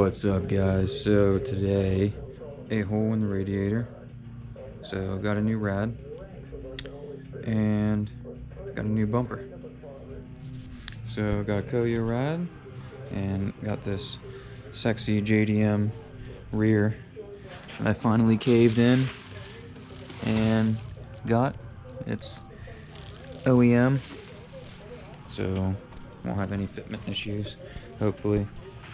What's up, guys? So today, a hole in the radiator. So got a new rad and got a new bumper. So got a Koyo rad and got this sexy JDM rear that I finally caved in and got. It's OEM, so won't have any fitment issues, hopefully.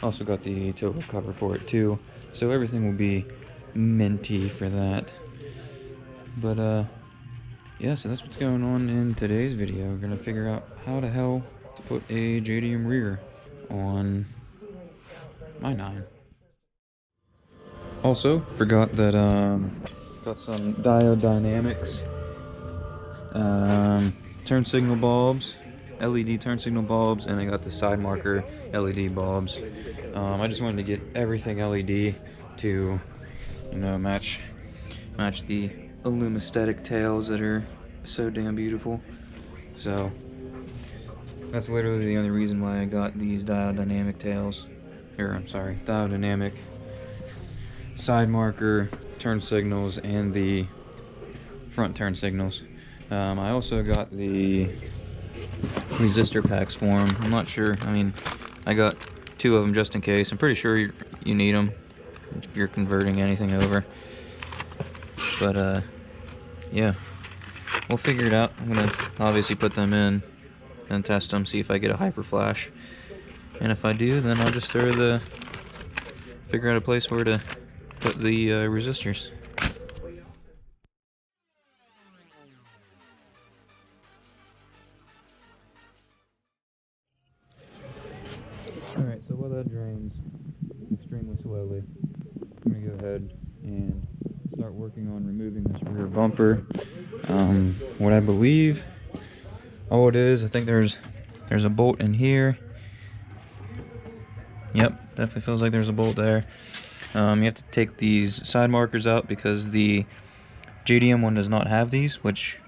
Also got the total cover for it too, so everything will be minty for that. But yeah, so that's what's going on in today's video. We're gonna figure out how the hell to put a JDM rear on my 9. Also forgot that got some Diode Dynamics turn signal bulbs, LED turn signal bulbs, and I got the side marker LED bulbs. I just wanted to get everything LED to, you know, match the alumistatic tails that are so damn beautiful. So that's literally the only reason why I got these Diode Dynamic tails. Or I'm sorry, Diode Dynamic side marker turn signals and the front turn signals. I also got the resistor packs for them. I'm not sure. I mean, I got 2 of them just in case. I'm pretty sure you need them if you're converting anything over. But yeah, we'll figure it out. I'm gonna obviously put them in and test them, see if I get a hyper flash. And if I do, then I'll just figure out a place where to put the resistors. Alright, so while that drains extremely slowly, I'm going to go ahead and start working on removing this rear bumper. What I believe, oh, it is, I think there's a bolt in here. Yep, definitely feels like there's a bolt there. You have to take these side markers out because the JDM one does not have these, which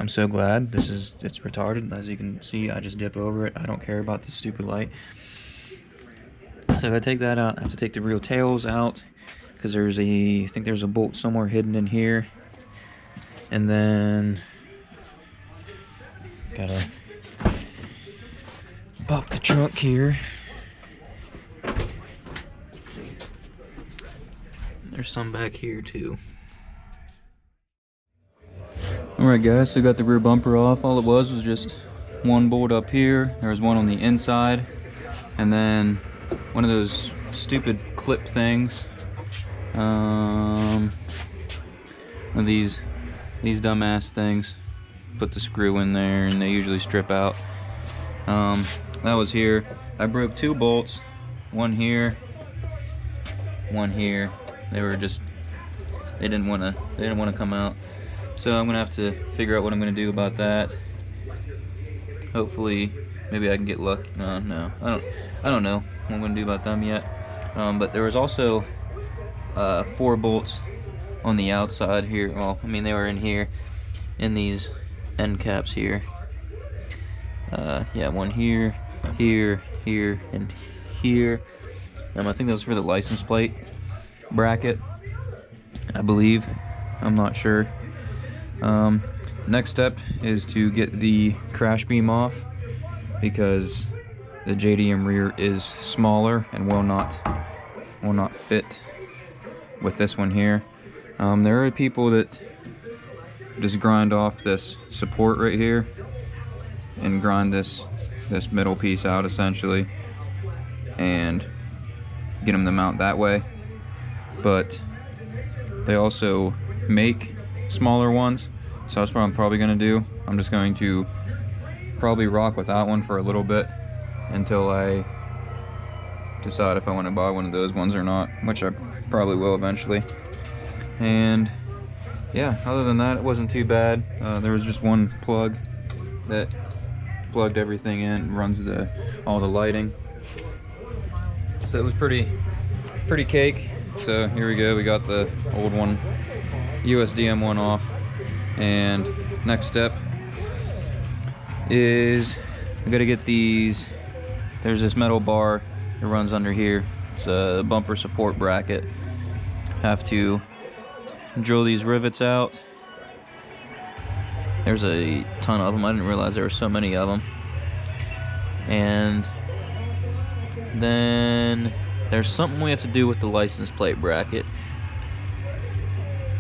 I'm so glad. It's retarded. As you can see, I just dip over it. I don't care about this stupid light. So if I take that out, I have to take the real tails out because I think there's a bolt somewhere hidden in here. And then gotta pop the trunk here. There's some back here too. Alright guys, so got the rear bumper off. All it was just one bolt up here. There was one on the inside, and then one of those stupid clip things. One of these dumbass things. Put the screw in there and they usually strip out. That was here. I broke 2 bolts. One here, one here. They didn't want to come out. So I'm gonna have to figure out what I'm gonna do about that. Hopefully, maybe I can get lucky. No, I don't know what I'm gonna do about them yet. But there was also 4 bolts on the outside here. Well, I mean, they were in here, in these end caps here. Yeah, one here, here, and here. I think that was for the license plate bracket, I believe. I'm not sure. Next step is to get the crash beam off because the JDM rear is smaller and will not fit with this one here. There are people that just grind off this support right here and grind this middle piece out essentially and get them to mount that way. But they also make smaller ones, so that's what I'm probably going to do. I'm just going to probably rock with that one for a little bit until I decide if I want to buy one of those ones or not, which I probably will eventually. And yeah, other than that, it wasn't too bad. There was just one plug that plugged everything in, runs all the lighting. So it was pretty cake. So here we go, we got the old one, USDM one off. And next step is I gotta get these. There's this metal bar that runs under here It's a bumper support bracket. Have to drill these rivets out. There's a ton of them. I didn't realize there were so many of them. And then there's something we have to do with the license plate bracket.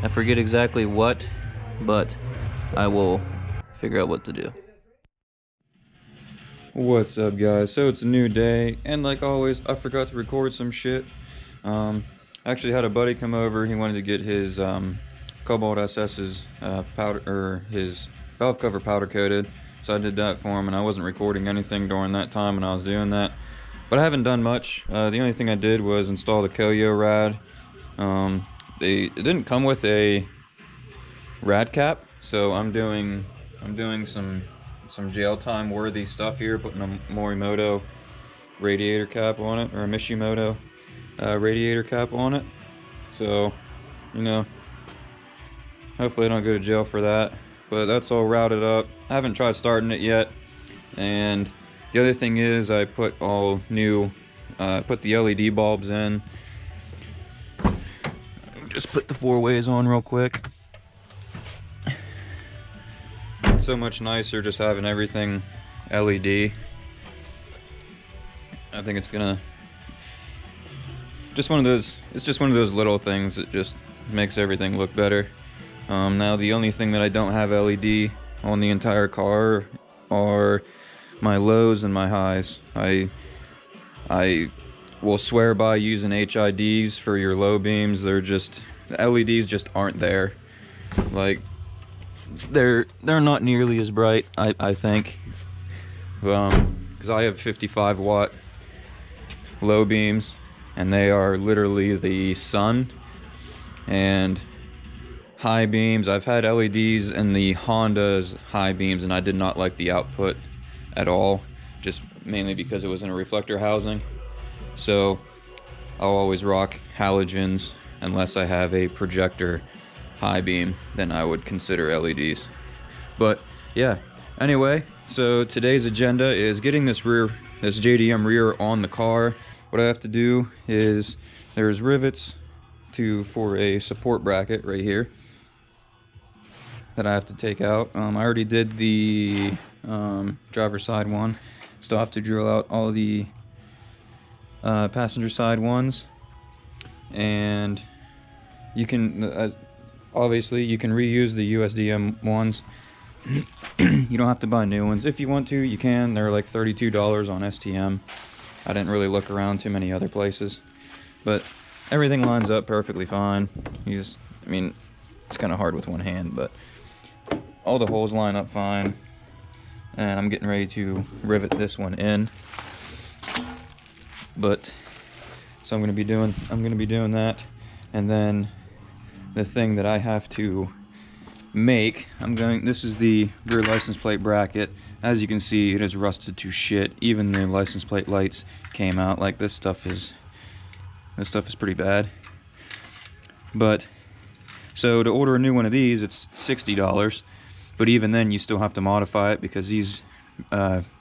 I forget exactly what, but I will figure out what to do. What's up, guys? So it's a new day, and like always, I forgot to record some shit. I actually had a buddy come over. He wanted to get his Cobalt SS's powder, or his valve cover powder coated, so I did that for him. And I wasn't recording anything during that time when I was doing that, but I haven't done much. The only thing I did was install the Koyo rad. It didn't come with a rad cap, so I'm doing some jail time worthy stuff here, putting a Morimoto radiator cap on it, or a Mishimoto radiator cap on it. So, you know, hopefully I don't go to jail for that. But that's all routed up. I haven't tried starting it yet. And the other thing is, I put all new, put the LED bulbs in. Just put the 4-ways on real quick. It's so much nicer just having everything LED. I think it's gonna, just one of those, it's just one of those little things that just makes everything look better. Now the only thing that I don't have LED on the entire car are my lows and my highs. I will swear by using HIDs for your low beams. They're just, the LEDs just aren't there. Like, they're not nearly as bright, I think, because I have 55 watt low beams, and they are literally the sun. And high beams, I've had LEDs in the Honda's high beams, and I did not like the output at all, just mainly because it was in a reflector housing. So I'll always rock halogens unless I have a projector high beam, then I would consider LEDs. But yeah, anyway, so today's agenda is getting this JDM rear on the car. What I have to do is, there's rivets for a support bracket right here that I have to take out. I already did the driver side one. Still have to drill out all the passenger side ones. And you can obviously you can reuse the USDM ones. You don't have to buy new ones. If you want to, you can. They're like $32 on STM. I didn't really look around too many other places, but everything lines up perfectly fine. I mean, it's kind of hard with one hand, but all the holes line up fine. And I'm getting ready to rivet this one in. But so I'm going to be doing that, and then the thing that I have to make, this is the rear license plate bracket. As you can see, it is rusted to shit. Even the license plate lights came out. Like, this stuff is pretty bad. But so to order a new one of these, it's $60. But even then, you still have to modify it, because these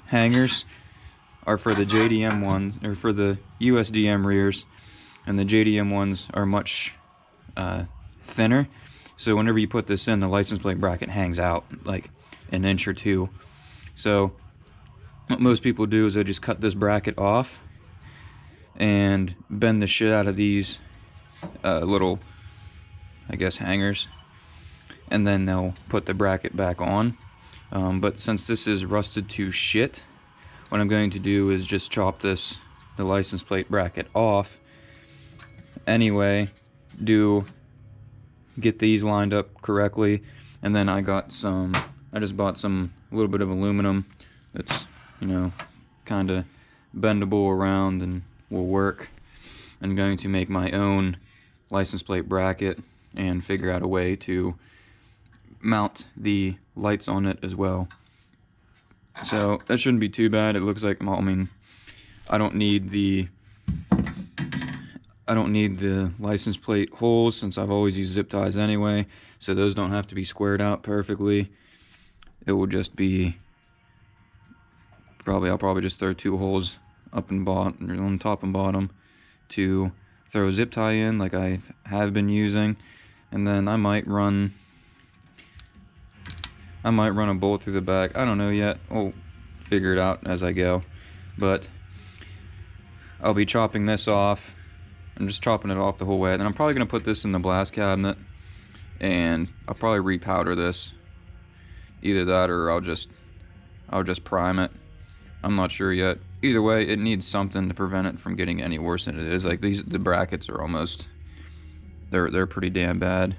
hangers are for the JDM ones, or for the USDM rears, and the JDM ones are much thinner. So whenever you put this in, the license plate bracket hangs out like an inch or two. So what most people do is they just cut this bracket off and bend the shit out of these little, I guess, hangers, and then they'll put the bracket back on. But since this is rusted to shit, what I'm going to do is just chop the license plate bracket off anyway, get these lined up correctly, and then I just bought a little bit of aluminum that's, you know, kind of bendable around and will work. I'm going to make my own license plate bracket and figure out a way to mount the lights on it as well. So that shouldn't be too bad. It looks like, I mean, I don't need the license plate holes, since I've always used zip ties anyway, so those don't have to be squared out perfectly. It will just be, I'll probably just throw 2 holes up and bottom, on top and bottom, to throw a zip tie in like I have been using, and then I might run a bolt through the back. I don't know yet. I'll figure it out as I go. But I'll be chopping this off. I'm just chopping it off the whole way. Then I'm probably going to put this in the blast cabinet, and I'll probably repowder this. Either that or I'll just prime it. I'm not sure yet. Either way, it needs something to prevent it from getting any worse than it is. Like the brackets are almost, they're pretty damn bad.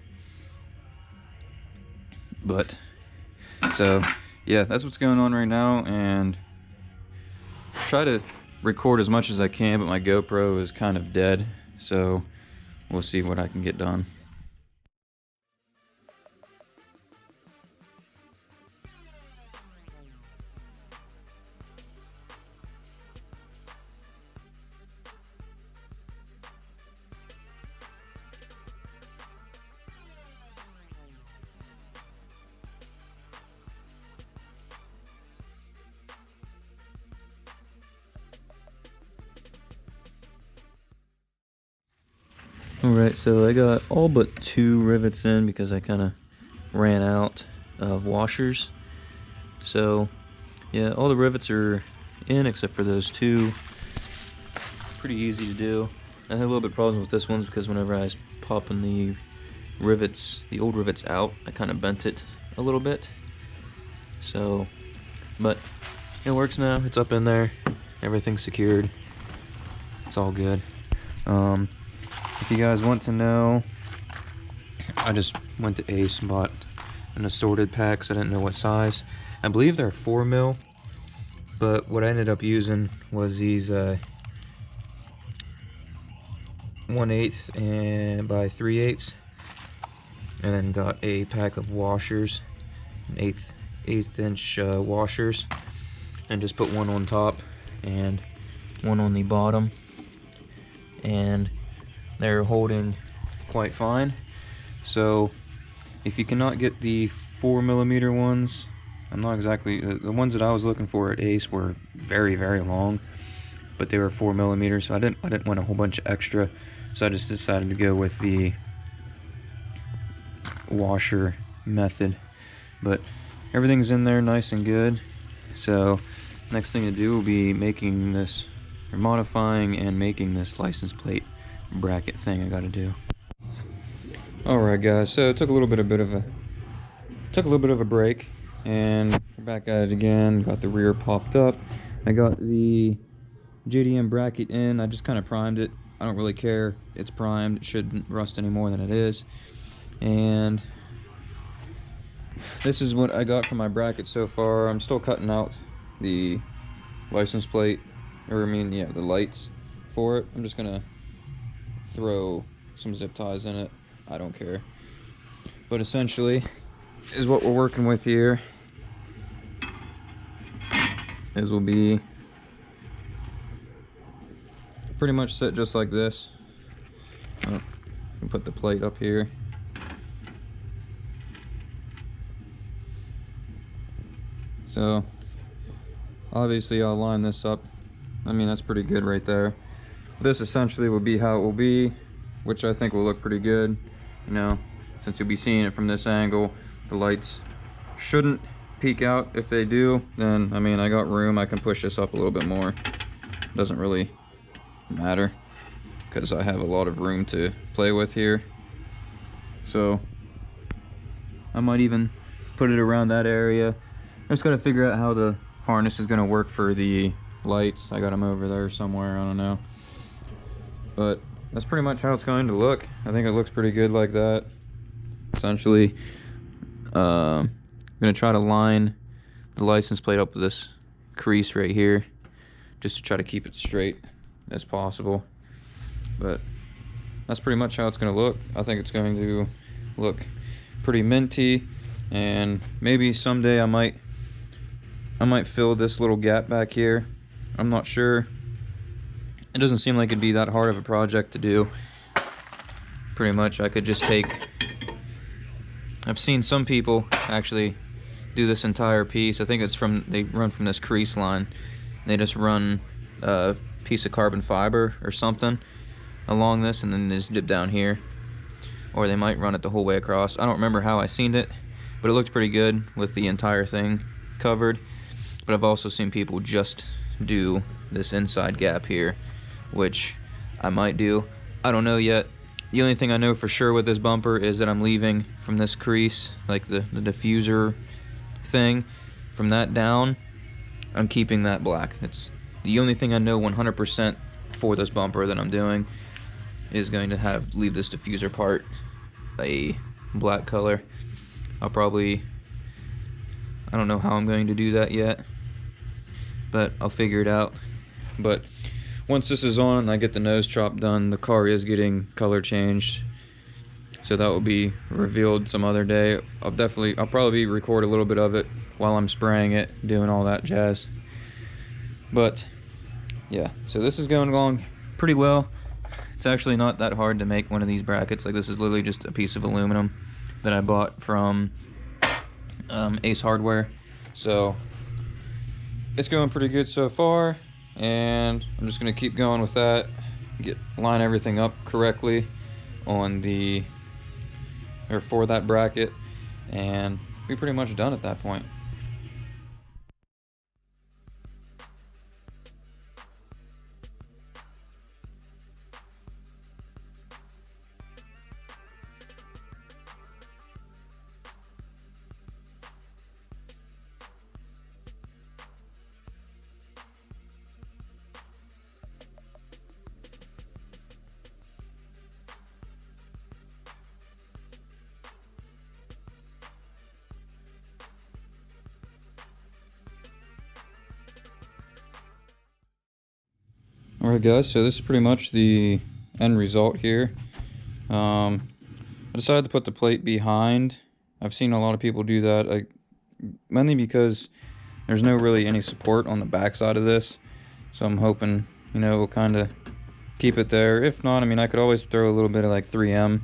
But so yeah, that's what's going on right now, and try to record as much as I can, but my GoPro is kind of dead, so we'll see what I can get done. Alright, so I got all but 2 rivets in because I kind of ran out of washers. So yeah, all the rivets are in except for those 2. Pretty easy to do. I had a little bit of problems with this one because whenever I was popping the rivets, the old rivets out, I kind of bent it a little bit. So, but it works now. It's up in there. Everything's secured. It's all good. If you guys want to know, I just went to Ace and bought an assorted pack, so I didn't know what size. I believe they're 4mm, but what I ended up using was these 1/8 and by 3/8, and then got a pack of washers, an 1/8 inch washers, and just put one on top and one on the bottom, and they're holding quite fine. So if you cannot get the 4mm ones, I'm not exactly, the ones that I was looking for at Ace were very, very long, but they were 4mm, so I didn't want a whole bunch of extra, so I just decided to go with the washer method. But everything's in there nice and good. So next thing to do will be making this, or modifying and making this license plate bracket thing I gotta do. Alright guys, so it took a little bit of a break, and we're back at it again. Got the rear popped up. I got the JDM bracket in. I just kind of primed it. I don't really care. It's primed. It shouldn't rust any more than it is. And this is what I got from my bracket so far. I'm still cutting out the license plate, or I mean, yeah, the lights for it. I'm just gonna throw some zip ties in it. I don't care. But essentially is what we're working with here. This will be pretty much set just like this. I'll put the plate up here. So obviously I'll line this up. I mean, that's pretty good right there. This essentially will be how it will be, which I think will look pretty good. You know, since you'll be seeing it from this angle, the lights shouldn't peek out. If they do, then I mean, I got room. I can push this up a little bit more. Doesn't really matter because I have a lot of room to play with here. So I might even put it around that area. I just gotta figure out how the harness is gonna work for the lights. I got them over there somewhere, I don't know. But that's pretty much how it's going to look. I think it looks pretty good like that. Essentially, I'm gonna try to line the license plate up with this crease right here, just to try to keep it straight as possible. But that's pretty much how it's gonna look. I think it's going to look pretty minty, and maybe someday I might fill this little gap back here. I'm not sure. It doesn't seem like it'd be that hard of a project to do. Pretty much I could just take, I've seen some people actually do this entire piece. I think it's from, they run from this crease line. They just run a piece of carbon fiber or something, along this and then just dip down here, or they might run it the whole way across. I don't remember how I seen it, but it looked pretty good with the entire thing covered. But I've also seen people just do this inside gap here, which I might do. I don't know yet. The only thing I know for sure with this bumper is that I'm leaving from this crease, like the diffuser thing, from that down, I'm keeping that black. It's the only thing I know 100% for this bumper that I'm doing, is going to leave this diffuser part a black color. I don't know how I'm going to do that yet, but I'll figure it out. But once this is on and I get the nose chop done, the car is getting color changed, so that will be revealed some other day. I'll probably record a little bit of it while I'm spraying it, doing all that jazz. But yeah, so this is going along pretty well. It's actually not that hard to make one of these brackets. Like, this is literally just a piece of aluminum that I bought from Ace Hardware. So it's going pretty good so far, and I'm just gonna keep going with that, line everything up correctly on for that bracket, and be pretty much done at that point. Alright guys, so this is pretty much the end result here. I decided to put the plate behind. I've seen a lot of people do that, mainly because there's no really any support on the back side of this. So I'm hoping, we'll kind of keep it there. If not, I mean, I could always throw a little bit of like 3M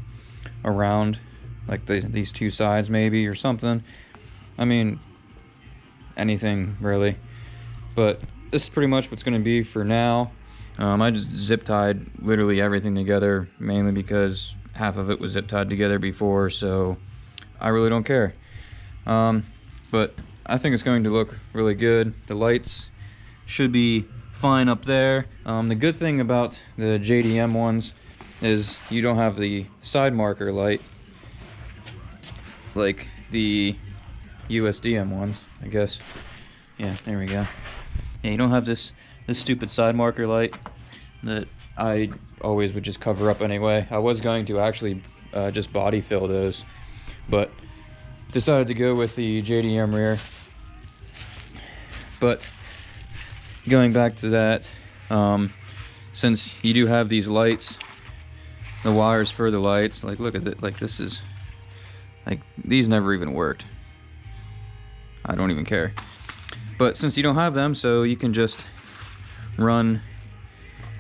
around, like these two sides maybe, or something. I mean, anything really. But this is pretty much what's going to be for now. I just zip tied literally everything together, mainly because half of it was zip tied together before, so I really don't care. But I think it's going to look really good. The lights should be fine up there. The good thing about the JDM ones is you don't have the side marker light like the USDM ones, I guess. Yeah, there we go. Yeah, you don't have this stupid side marker light that I always would just cover up anyway. I was going to actually just body fill those, but decided to go with the JDM rear. But going back to that, since you do have these lights, the wires for the lights, like look at it, like this is, like these never even worked. I don't even care. But since you don't have them, so you can just run,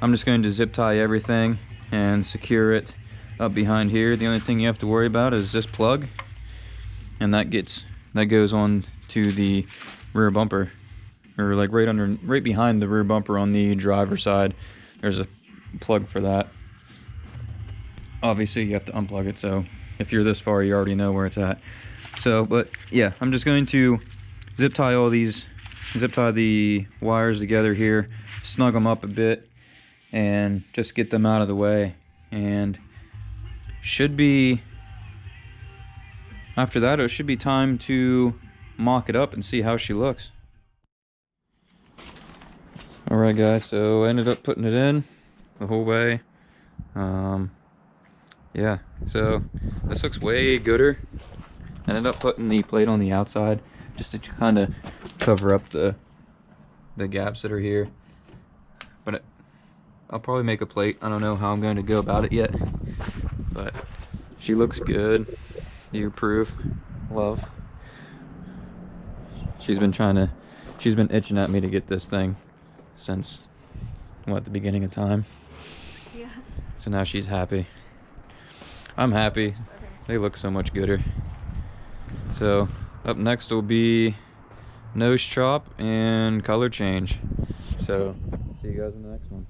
I'm just going to zip tie everything and secure it up behind here. The only thing you have to worry about is this plug, and that goes on to the rear bumper, or like right behind the rear bumper on the driver's side. There's a plug for that. Obviously you have to unplug it, so if you're this far you already know where it's at. So, but yeah, I'm just going to zip tie the wires together here, snug them up a bit, and just get them out of the way. And should be, after that, it should be time to mock it up and see how she looks. Alright guys, so I ended up putting it in the whole way. Yeah, so this looks way gooder. I ended up putting the plate on the outside just to kind of cover up the gaps that are here. But I'll probably make a plate. I don't know how I'm going to go about it yet, but she looks good. You approve? Love. She's been itching at me to get this thing since, what, the beginning of time? Yeah. So now she's happy. I'm happy. They look so much gooder. So up next will be nose chop and color change. So see you guys in the next one.